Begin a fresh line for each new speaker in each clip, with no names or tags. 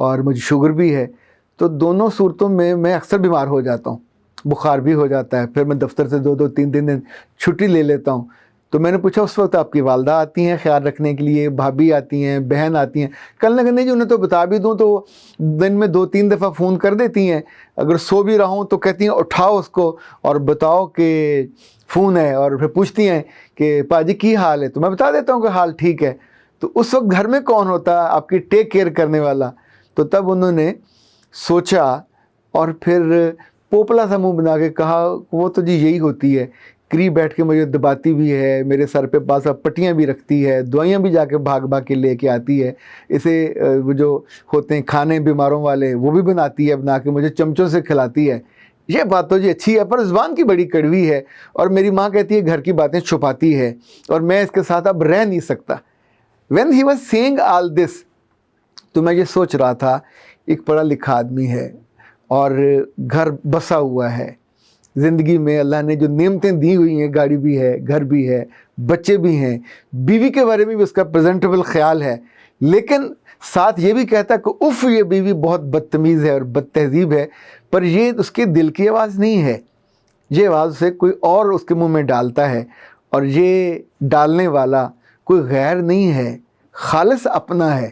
اور مجھے شوگر بھی ہے، تو دونوں صورتوں میں میں اکثر بیمار ہو جاتا ہوں، بخار بھی ہو جاتا ہے، پھر میں دفتر سے 2-3 دن چھٹی لے لیتا ہوں۔ تو میں نے پوچھا اس وقت آپ کی والدہ آتی ہیں خیال رکھنے کے لیے، بھابھی آتی ہیں، بہن آتی ہیں؟ کل نہ نہیں جی انہیں تو بتا بھی دوں تو دن میں 2-3 دفعہ فون کر دیتی ہیں، اگر سو بھی رہا ہوں تو کہتی ہیں اٹھاؤ اس کو اور بتاؤ کہ فون ہے، اور پھر پوچھتی ہیں کہ پاجی کی حال ہے، تو میں بتا دیتا ہوں کہ حال ٹھیک ہے۔ تو اس وقت گھر میں کون ہوتا آپ کی ٹیک کیئر کرنے والا؟ تو تب انہوں نے سوچا اور پھر پوپلا سا منہ بنا کے کہا وہ تو جی یہی ہوتی ہے، قریب بیٹھ کے مجھے دباتی بھی ہے، میرے سر پہ بعض پٹیاں بھی رکھتی ہے، دوائیاں بھی جا کے بھاگ بھاگ کے لے کے آتی ہے، اسے وہ جو ہوتے ہیں کھانے بیماروں والے وہ بھی بناتی ہے، بنا کے مجھے چمچوں سے کھلاتی ہے۔ یہ بات تو جی اچھی ہے، پر زبان کی بڑی کڑوی ہے، اور میری ماں کہتی ہے گھر کی باتیں چھپاتی ہے، اور میں اس کے ساتھ اب رہ نہیں سکتا۔ When he was saying all this، تو میں یہ سوچ رہا تھا ایک پڑھا لکھا آدمی ہے اور گھر بسا ہوا ہے، زندگی میں اللہ نے جو نعمتیں دی ہوئی ہیں، گاڑی بھی ہے، گھر بھی ہے، بچے بھی ہیں، بیوی کے بارے میں بھی اس کا پریزنٹیبل خیال ہے، لیکن ساتھ یہ بھی کہتا ہے کہ اف یہ بیوی بہت بدتمیز ہے اور بد تہذیب ہے، پر یہ اس کے دل کی آواز نہیں ہے، یہ آواز سے کوئی اور اس کے منہ میں ڈالتا ہے، اور یہ ڈالنے والا کوئی غیر نہیں ہے، خالص اپنا ہے،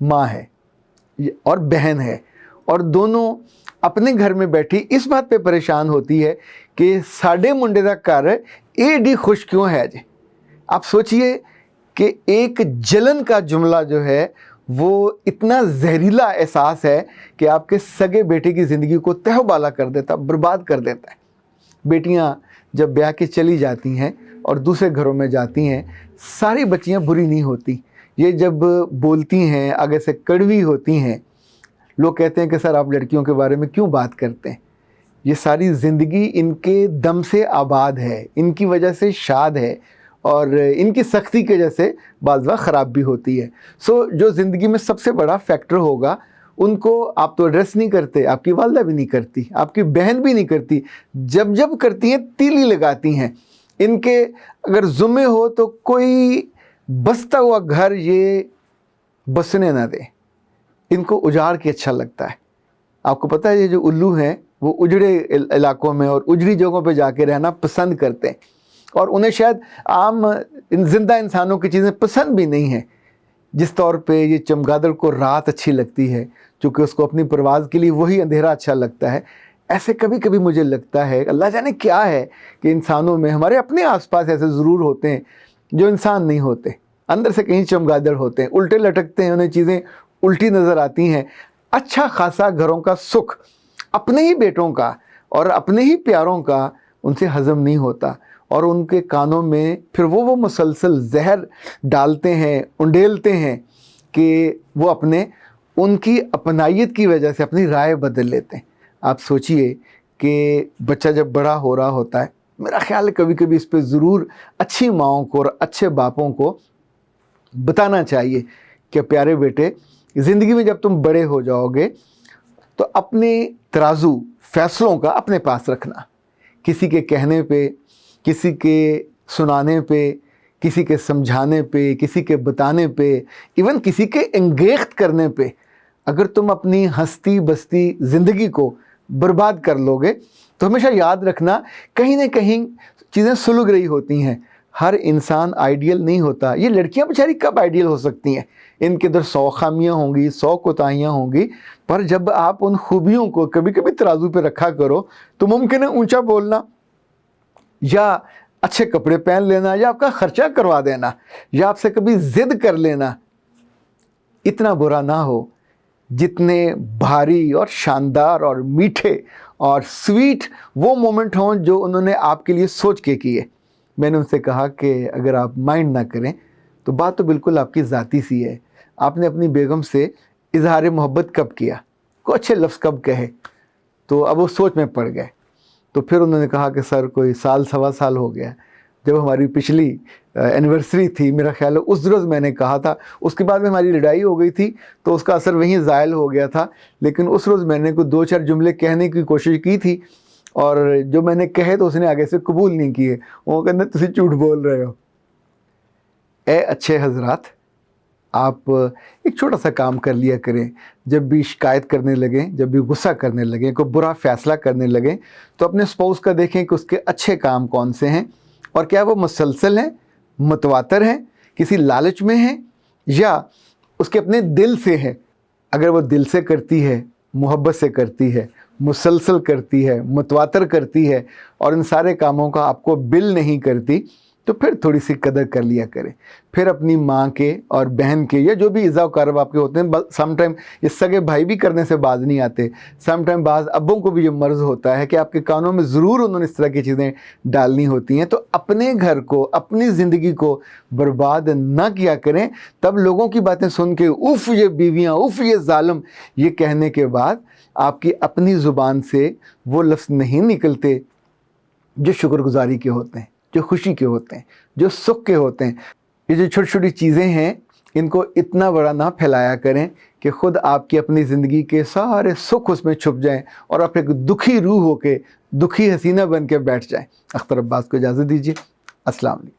ماں ہے اور بہن ہے، اور دونوں اپنے گھر میں بیٹھی اس بات پہ پریشان ہوتی ہے کہ ساڑھے منڈے دا گھر ایڈی خوش کیوں ہے جی۔ آپ سوچئے کہ ایک جلن کا جملہ جو ہے وہ اتنا زہریلا احساس ہے کہ آپ کے سگے بیٹے کی زندگی کو تہہ بالا کر دیتا، برباد کر دیتا ہے۔ بیٹیاں جب بیاہ کے چلی جاتی ہیں اور دوسرے گھروں میں جاتی ہیں، ساری بچیاں بری نہیں ہوتی، یہ جب بولتی ہیں آگے سے کڑوی ہوتی ہیں، لوگ کہتے ہیں کہ سر آپ لڑکیوں کے بارے میں کیوں بات کرتے ہیں، یہ ساری زندگی ان کے دم سے آباد ہے، ان کی وجہ سے شاد ہے، اور ان کی سختی کی وجہ سے بعض وقت خراب بھی ہوتی ہے۔ سو جو زندگی میں سب سے بڑا فیکٹر ہوگا ان کو آپ تو ایڈریس نہیں کرتے، آپ کی والدہ بھی نہیں کرتی، آپ کی بہن بھی نہیں کرتی، جب جب کرتی ہیں تیلی لگاتی ہیں۔ ان کے اگر ذمے ہو تو کوئی بستا ہوا گھر یہ بسنے نہ دے، ان کو اجاڑ کے اچھا لگتا ہے۔ آپ کو پتہ ہے یہ جو الو ہیں وہ اجڑے علاقوں میں اور اجڑی جگہوں پہ جا کے رہنا پسند کرتے ہیں، اور انہیں شاید عام زندہ انسانوں کی چیزیں پسند بھی نہیں ہیں، جس طور پہ یہ چمگادڑ کو رات اچھی لگتی ہے چونکہ اس کو اپنی پرواز کے لیے وہی اندھیرا اچھا لگتا ہے۔ ایسے کبھی کبھی مجھے لگتا ہے اللہ جانے کیا ہے کہ انسانوں میں، ہمارے اپنے آس پاس ایسے ضرور ہوتے ہیں جو انسان نہیں ہوتے، اندر سے کہیں چمگادڑ ہوتے ہیں، الٹے لٹکتے ہیں، انہیں چیزیں الٹی نظر آتی ہیں۔ اچھا خاصا گھروں کا سکھ اپنے ہی بیٹوں کا اور اپنے ہی پیاروں کا ان سے ہضم نہیں ہوتا، اور ان کے کانوں میں پھر وہ مسلسل زہر ڈالتے ہیں، انڈیلتے ہیں کہ وہ ان کی اپنائیت کی وجہ سے اپنی رائے بدل لیتے ہیں۔ آپ سوچئے کہ بچہ جب بڑا ہو رہا ہوتا ہے، میرا خیال ہے کبھی کبھی اس پہ ضرور اچھی ماؤں کو اور اچھے باپوں کو بتانا چاہیے کہ پیارے بیٹے، زندگی میں جب تم بڑے ہو جاؤ گے تو اپنے ترازو فیصلوں کا اپنے پاس رکھنا، کسی کے کہنے پہ، کسی کے سنانے پہ، کسی کے سمجھانے پہ، کسی کے بتانے پہ، ایون کسی کے انگیخت کرنے پہ اگر تم اپنی ہستی بستی زندگی کو برباد کر لو گے تو ہمیشہ یاد رکھنا کہیں نہ کہیں چیزیں سلگ رہی ہوتی ہیں۔ ہر انسان آئیڈیل نہیں ہوتا، یہ لڑکیاں بیچاری کب آئیڈیل ہو سکتی ہیں؟ ان کے اندر 100 خامیاں ہوں گی، 100 کوتاہیاں ہوں گی، پر جب آپ ان خوبیوں کو کبھی کبھی ترازو پہ رکھا کرو تو ممکن ہے اونچا بولنا، یا اچھے کپڑے پہن لینا، یا آپ کا خرچہ کروا دینا، یا آپ سے کبھی ضد کر لینا اتنا برا نہ ہو جتنے بھاری اور شاندار اور میٹھے اور سویٹ وہ مومنٹ ہوں جو انہوں نے آپ کے لیے سوچ کے کیے۔ میں نے ان سے کہا کہ اگر آپ مائنڈ نہ کریں تو بات تو بالکل آپ کی ذاتی سی ہے، آپ نے اپنی بیگم سے اظہار محبت کب کیا، کوئی اچھے لفظ کب کہے؟ تو اب وہ سوچ میں پڑ گئے۔ تو پھر انہوں نے کہا کہ سر کوئی سال سوا سال ہو گیا، جب ہماری پچھلی اینیورسری تھی، میرا خیال ہے اس روز میں نے کہا تھا، اس کے بعد میں ہماری لڑائی ہو گئی تھی تو اس کا اثر وہیں زائل ہو گیا تھا، لیکن اس روز میں نے کوئی 2-4 جملے کہنے کی کوشش کی تھی، اور جو میں نے کہے تو اس نے آگے سے قبول نہیں کیے، وہ کہتے تسی جھوٹ بول رہے ہو۔ اے اچھے حضرات، آپ ایک چھوٹا سا کام کر لیا کریں. جب بھی شکایت کرنے لگیں, جب بھی غصہ کرنے لگیں, کوئی برا فیصلہ کرنے لگیں, تو اپنے اسپاؤس کا دیکھیں کہ اس کے اچھے کام کون سے ہیں, اور کیا وہ مسلسل ہیں, متواتر ہیں, کسی لالچ میں ہیں, یا اس کے اپنے دل سے ہے. اگر وہ دل سے کرتی ہے, محبت سے کرتی ہے, مسلسل کرتی ہے, متواتر کرتی ہے, اور ان سارے کاموں کا آپ کو بل نہیں کرتی, تو پھر تھوڑی سی قدر کر لیا کریں. پھر اپنی ماں کے اور بہن کے یا جو بھی اضاء و کرب آپ کے ہوتے ہیں, سم ٹائم یہ سگے بھائی بھی کرنے سے باز نہیں آتے, سم ٹائم بعض ابوں کو بھی یہ مرض ہوتا ہے کہ آپ کے کانوں میں ضرور انہوں نے اس طرح کی چیزیں ڈالنی ہوتی ہیں. تو اپنے گھر کو, اپنی زندگی کو برباد نہ کیا کریں. تب لوگوں کی باتیں سن کے اف یہ بیویاں, اف یہ ظالم, یہ کہنے کے بعد آپ کی اپنی زبان سے وہ لفظ نہیں نکلتے جو شکر گزاری کے ہوتے ہیں, جو خوشی کے ہوتے ہیں, جو سکھ کے ہوتے ہیں. یہ جو چھوٹی چھوٹی چیزیں ہیں, ان کو اتنا بڑا نہ پھیلایا کریں کہ خود آپ کی اپنی زندگی کے سارے سکھ اس میں چھپ جائیں اور آپ ایک دکھی روح ہو کے, دکھی حسینہ بن کے بیٹھ جائیں. اختر عباس کو اجازت دیجیے. السلام علیکم.